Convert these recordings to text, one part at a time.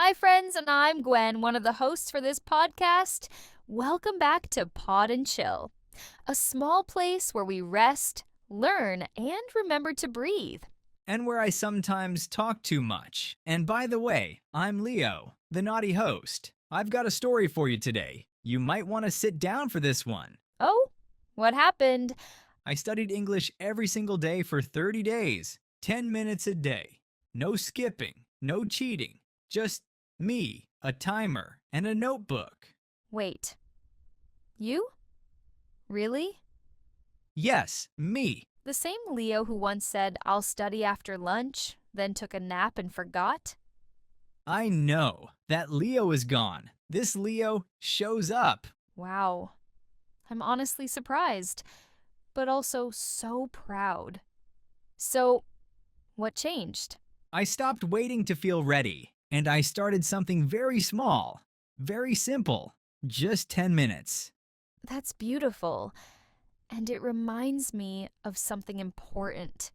Hi, friends, and I'm Gwen, one of the hosts for this podcast. Welcome back to Pod&Chill, a small place where we rest, learn, and remember to breathe. And where I sometimes talk too much. And by the way, I'm Leo, the naughty host. I've got a story for you today. You might want to sit down for this one. Oh, what happened? I studied English every single day for 30 days, 10 minutes a day. No skipping, no cheating. Just me, a timer, and a notebook. Wait. You? Really? Yes, me. The same Leo who once said, "I'll study after lunch," then took a nap and forgot? I know. That Leo is gone. This Leo shows up. Wow. I'm honestly surprised, but also so proud. So, what changed? I stopped waiting to feel ready, and I started something very small, very simple, just 10 minutes. That's beautiful. And it reminds me of something important.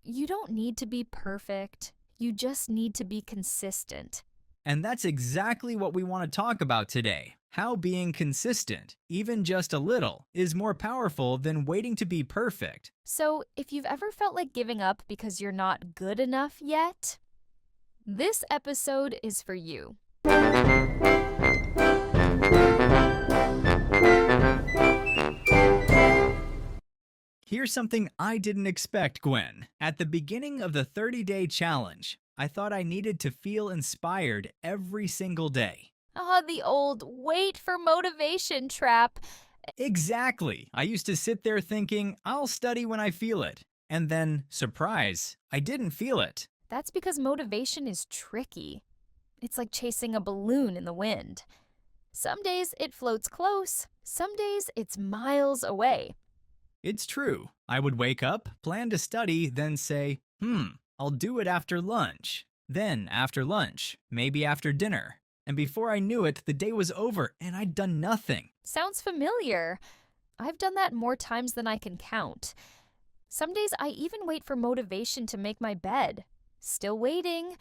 You don't need to be perfect. You just need to be consistent. And that's exactly what we want to talk about today. How being consistent, even just a little, is more powerful than waiting to be perfect. So, if you've ever felt like giving up because you're not good enough yet, this episode is for you. Here's something I didn't expect, Gwen. At the beginning of the 30-day challenge, I thought I needed to feel inspired every single day. The old wait for motivation trap. Exactly. I used to sit there thinking, I'll study when I feel it. And then, surprise, I didn't feel it. That's because motivation is tricky. It's like chasing a balloon in the wind. Some days it floats close, some days it's miles away. It's true. I would wake up, plan to study, then say, I'll do it after lunch. Then after lunch, maybe after dinner. And before I knew it, the day was over and I'd done nothing. Sounds familiar. I've done that more times than I can count. Some days I even wait for motivation to make my bed. Still waiting.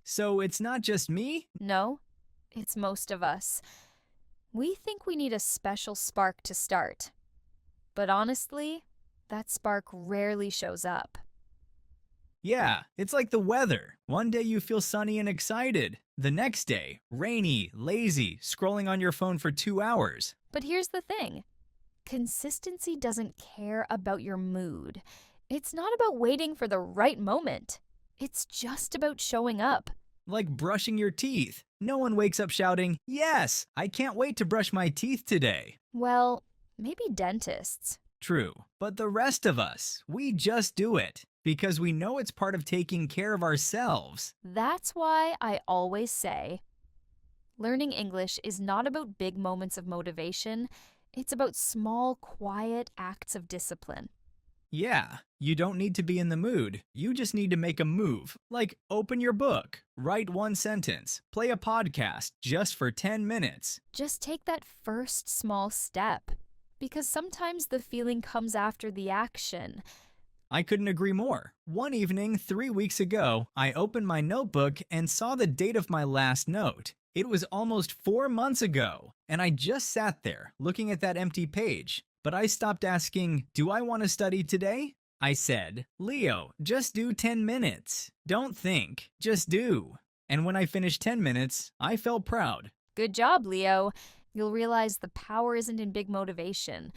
So it's not just me? No, it's most of us. We think we need a special spark to start. But honestly, that spark rarely shows up. Yeah, it's like the weather. One day you feel sunny and excited. The next day, rainy, lazy, scrolling on your phone for 2 hours. But here's the thing. Consistency doesn't care about your mood. It's not about waiting for the right moment. It's just about showing up. Like brushing your teeth. No one wakes up shouting, "Yes, I can't wait to brush my teeth today." Well, maybe dentists. True, but the rest of us, we just do it. Because we know it's part of taking care of ourselves. That's why I always say, learning English is not about big moments of motivation. It's about small, quiet acts of discipline. Yeah, you don't need to be in the mood. You just need to make a move. Like open your book, write one sentence, play a podcast just for 10 minutes. Just take that first small step. Because sometimes the feeling comes after the action. I couldn't agree more. One evening, 3 weeks ago, I opened my notebook and saw the date of my last note. It was almost 4 months ago, and I just sat there, looking at that empty page. But I stopped asking, do I want to study today? I said, Leo, just do 10 minutes. Don't think, just do. And when I finished 10 minutes, I felt proud. Good job, Leo. You'll realize the power isn't in big motivation.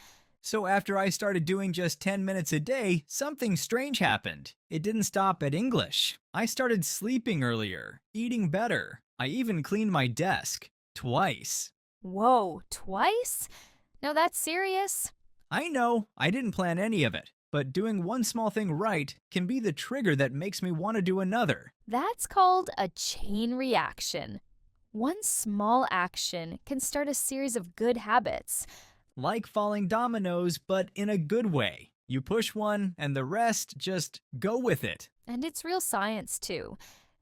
So after I started doing just 10 minutes a day, something strange happened. It didn't stop at English. I started sleeping earlier, eating better. I even cleaned my desk. Twice. Whoa, twice? Now that's serious. I know, I didn't plan any of it. But doing one small thing right can be the trigger that makes me want to do another. That's called a chain reaction. One small action can start a series of good habits. Like falling dominoes, but in a good way. You push one, and the rest just go with it. And it's real science, too.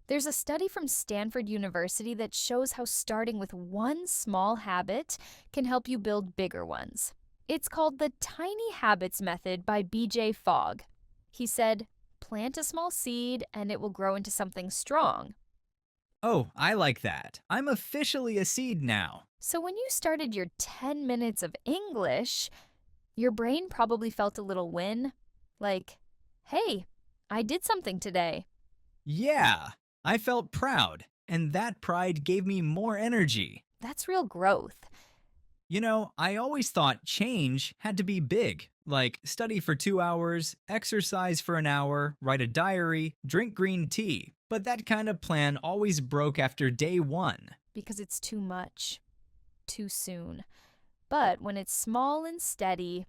There's a study from Stanford University that shows how starting with one small habit can help you build bigger ones. It's called the Tiny Habits Method by B.J. Fogg. He said, plant a small seed and it will grow into something strong. Oh, I like that. I'm officially a seed now. So when you started your 10 minutes of English, your brain probably felt a little win. Like, hey, I did something today. Yeah, I felt proud, and that pride gave me more energy. That's real growth. You know, I always thought change had to be big, like study for 2 hours, exercise for an hour, write a diary, drink green tea. But that kind of plan always broke after day one. Because it's too much, too soon. But when it's small and steady,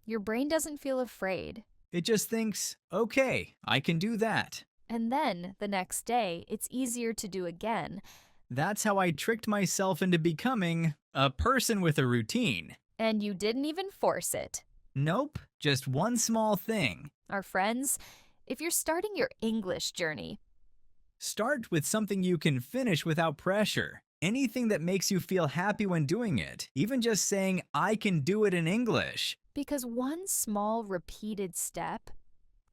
your brain doesn't feel afraid. It just thinks, okay, I can do that. And then, the next day, it's easier to do again. That's how I tricked myself into becoming a person with a routine. And you didn't even force it. Nope, just one small thing. Our friends, if you're starting your English journey, Start with something you can finish without pressure. Anything that makes you feel happy when doing it, even just saying, I can do it in English. because one small repeated step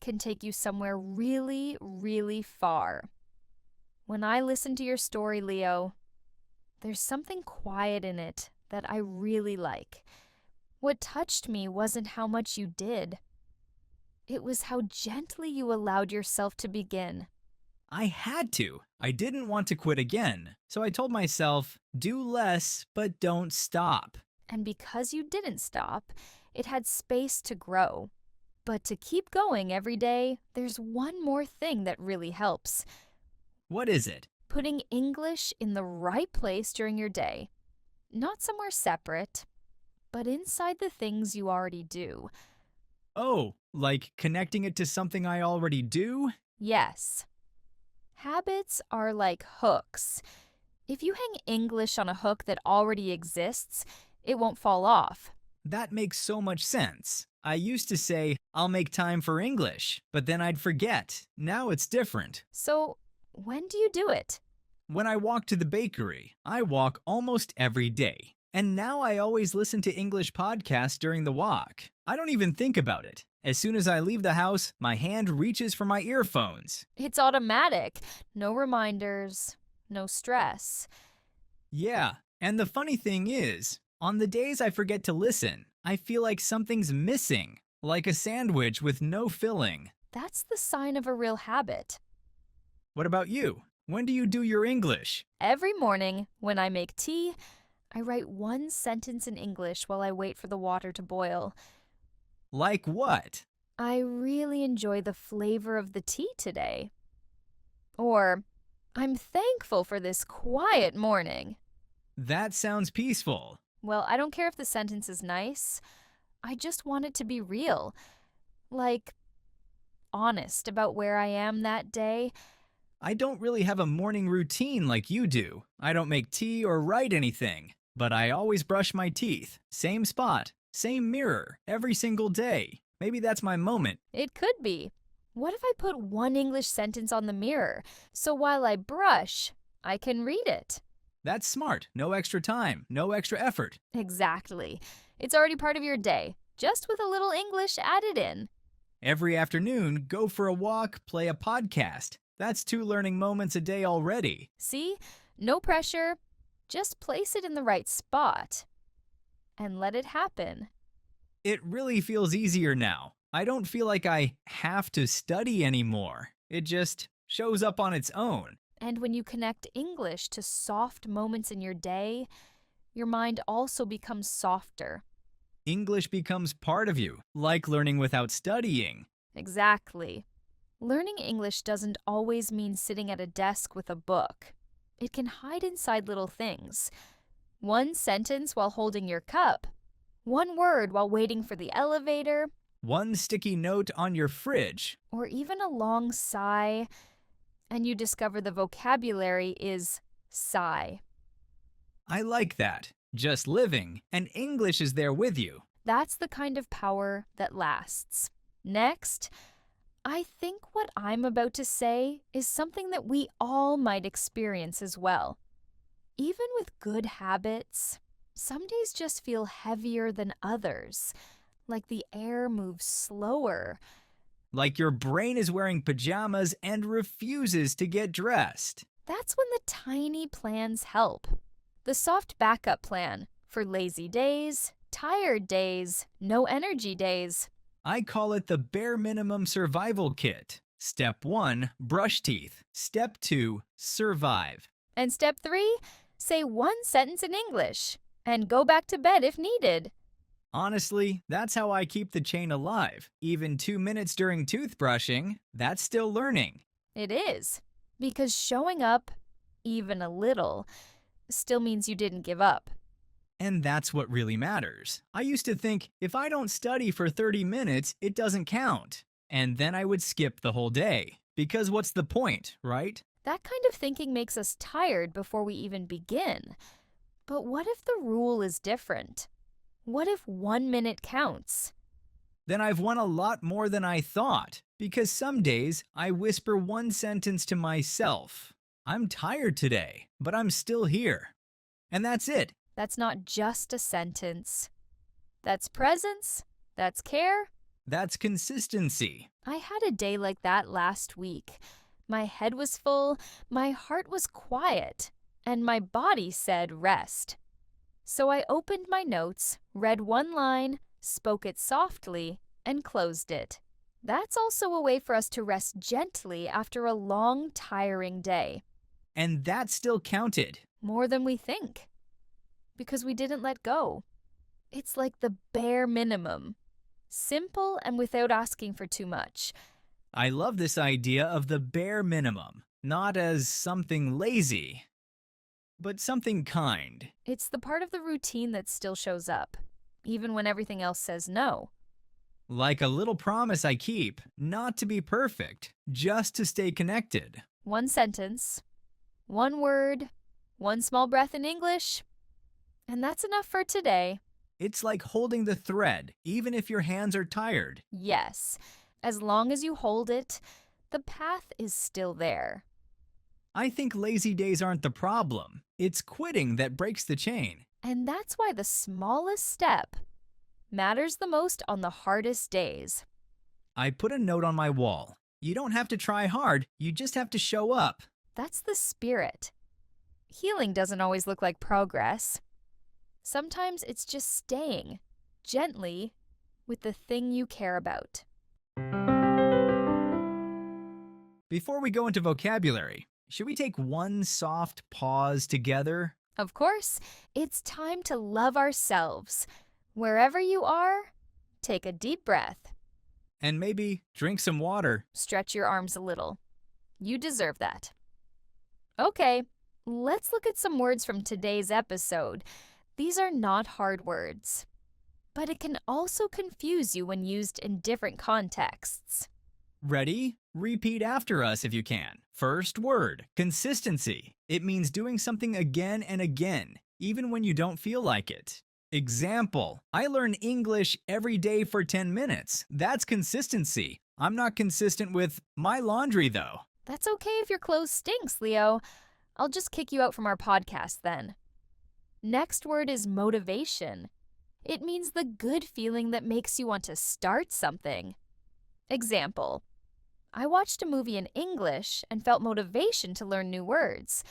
can take you somewhere really, really far. When I listen to your story, Leo, there's something quiet in it that I really like. What touched me wasn't how much you did. It was how gently you allowed yourself to begin. I had to. I didn't want to quit again. So I told myself, do less, but don't stop. And because you didn't stop, it had space to grow. But to keep going every day, there's one more thing that really helps. What is it? Putting English in the right place during your day. Not somewhere separate, but inside the things you already do. Oh, like connecting it to something I already do? Yes. Habits are like hooks. If you hang English on a hook that already exists, it won't fall off. That makes so much sense. I used to say, I'll make time for English, but then I'd forget. Now it's different. So, when do you do it? When I walk to the bakery, I walk almost every day. And now I always listen to English podcasts during the walk. I don't even think about it. As soon as I leave the house, my hand reaches for my earphones. It's automatic. No reminders, no stress. Yeah, and the funny thing is, on the days I forget to listen, I feel like something's missing, like a sandwich with no filling. That's the sign of a real habit. What about you? When do you do your English? Every morning, when I make tea, I write one sentence in English while I wait for the water to boil. Like what? I really enjoy the flavor of the tea today. Or, I'm thankful for this quiet morning. That sounds peaceful. Well, I don't care if the sentence is nice. I just want it to be real. Like, honest about where I am that day. I don't really have a morning routine like you do. I don't make tea or write anything. But I always brush my teeth. Same spot, same mirror, every single day. Maybe that's my moment. It could be. What if I put one English sentence on the mirror, so while I brush, I can read it? That's smart. No extra time, no extra effort. Exactly. It's already part of your day, just with a little English added in. Every afternoon, go for a walk, play a podcast. That's 2 learning moments a day already. See? No pressure. Just place it in the right spot. And let it happen. It really feels easier now. I don't feel like I have to study anymore. It just shows up on its own. And when you connect English to soft moments in your day, your mind also becomes softer. English becomes part of you, like learning without studying. Exactly. Learning English doesn't always mean sitting at a desk with a book. It can hide inside little things. One sentence while holding your cup. One word while waiting for the elevator. One sticky note on your fridge. Or even a long sigh. And you discover the vocabulary is sigh. I like that. Just living, and English is there with you. That's the kind of power that lasts. Next, I think what I'm about to say is something that we all might experience as well. Even with good habits, some days just feel heavier than others, like the air moves slower. Like your brain is wearing pajamas and refuses to get dressed. That's when the tiny plans help. The soft backup plan for lazy days, tired days, no energy days. I call it the bare minimum survival kit. Step 1, brush teeth. Step 2, survive. And step 3, say one sentence in English and go back to bed if needed. Honestly, that's how I keep the chain alive. Even 2 minutes during toothbrushing, that's still learning. It is, because showing up, even a little, still means you didn't give up. And that's what really matters. I used to think if I don't study for 30 minutes, it doesn't count. And then I would skip the whole day. Because what's the point, right? That kind of thinking makes us tired before we even begin. But what if the rule is different? What if 1 minute counts? Then I've won a lot more than I thought. Because some days I whisper one sentence to myself. I'm tired today, but I'm still here. And that's it. That's not just a sentence. That's presence. That's care. That's consistency. I had a day like that last week. My head was full, my heart was quiet, and my body said rest. So I opened my notes, read one line, spoke it softly, and closed it. That's also a way for us to rest gently after a long, tiring day. And that still counted. More than we think. Because we didn't let go. It's like the bare minimum. Simple and without asking for too much. I love this idea of the bare minimum, not as something lazy, but something kind. It's the part of the routine that still shows up, even when everything else says no. Like a little promise I keep, not to be perfect, just to stay connected. One sentence, one word, one small breath in English, and that's enough for today. It's like holding the thread, even if your hands are tired. Yes, as long as you hold it, the path is still there. I think lazy days aren't the problem. It's quitting that breaks the chain. And that's why the smallest step matters the most on the hardest days. I put a note on my wall. You don't have to try hard, you just have to show up. That's the spirit. Healing doesn't always look like progress. Sometimes it's just staying, gently, with the thing you care about. Before we go into vocabulary, should we take one soft pause together? Of course, it's time to love ourselves. Wherever you are, take a deep breath. And maybe drink some water. Stretch your arms a little. You deserve that. Okay, let's look at some words from today's episode. These are not hard words, but it can also confuse you when used in different contexts. Ready? Repeat after us if you can. First word, consistency. It means doing something again and again, even when you don't feel like it. Example, I learn English every day for 10 minutes. That's consistency. I'm not consistent with my laundry though. That's okay if your clothes stinks, Leo. I'll just kick you out from our podcast then. Next word is motivation. It means the good feeling that makes you want to start something. Example, I watched a movie in English and felt motivation to learn new words.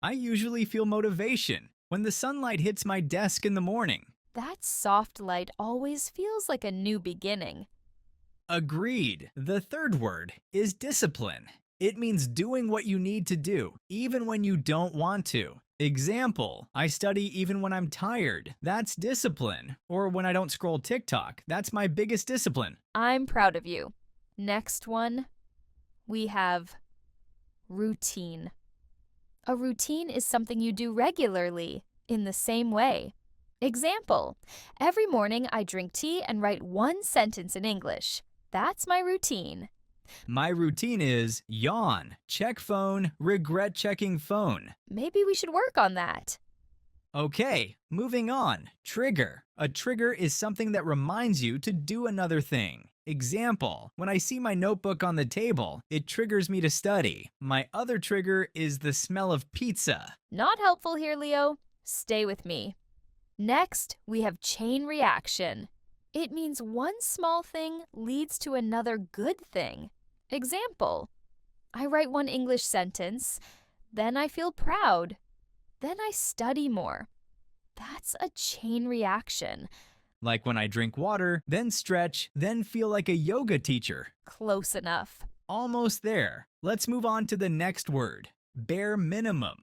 I usually feel motivation when the sunlight hits my desk in the morning. That soft light always feels like a new beginning. Agreed. The third word is discipline. It means doing what you need to do, even when you don't want to. Example, I study even when I'm tired. That's discipline. Or when I don't scroll TikTok. That's my biggest discipline. I'm proud of you. Next one, we have routine. A routine is something you do regularly, in the same way. Example, every morning I drink tea and write one sentence in English. That's my routine. My routine is yawn, check phone, regret checking phone. Maybe we should work on that. Okay, moving on. Trigger. A trigger is something that reminds you to do another thing. Example, when I see my notebook on the table, it triggers me to study. My other trigger is the smell of pizza. Not helpful here, Leo. Stay with me. Next, we have chain reaction. It means one small thing leads to another good thing. Example, I write one English sentence, Then I feel proud. Then I study more. That's a chain reaction. Like when I drink water, then stretch, then feel like a yoga teacher. Close enough. Almost there. Let's move on to the next word, bare minimum.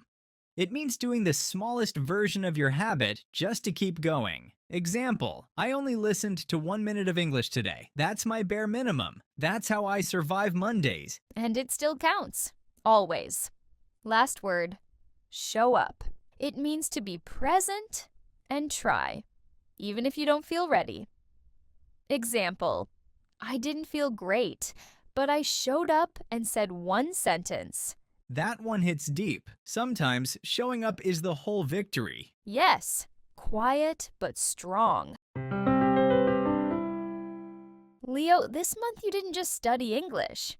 It means doing the smallest version of your habit just to keep going. Example, I only listened to 1 minute of English today. That's my bare minimum. That's how I survive Mondays. And it still counts. Always. Last word, show up. It means to be present and try, even if you don't feel ready. Example, I didn't feel great, but I showed up and said one sentence. That one hits deep. Sometimes showing up is the whole victory. Yes, quiet but strong. Leo, this month you didn't just study English.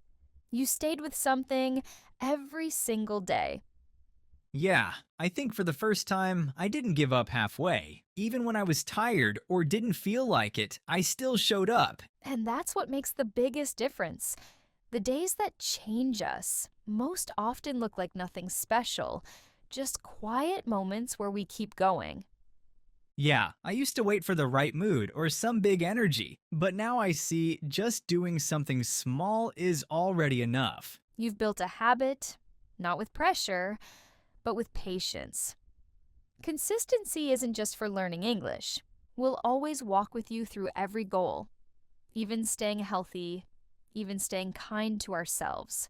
You stayed with something every single day. Yeah, I think for the first time, I didn't give up halfway. Even when I was tired or didn't feel like it, I still showed up. And that's what makes the biggest difference. The days that change us most often look like nothing special, just quiet moments where we keep going. Yeah, I used to wait for the right mood or some big energy, but now I see just doing something small is already enough. You've built a habit, not with pressure, but with patience. Consistency isn't just for learning English. We'll always walk with you through every goal, even staying healthy, even staying kind to ourselves.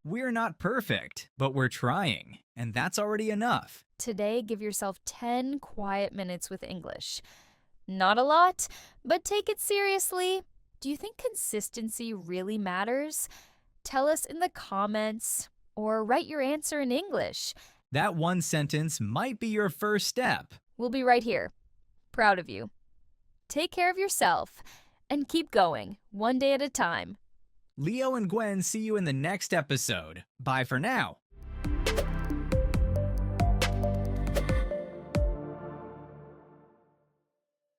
We're not perfect, but we're trying, and that's already enough. Today, give yourself 10 quiet minutes with English. Not a lot, but take it seriously. Do you think consistency really matters? Tell us in the comments or write your answer in English. That one sentence might be your first step. We'll be right here. Proud of you. Take care of yourself and keep going, one day at a time. Leo and Gwen see you in the next episode. Bye for now.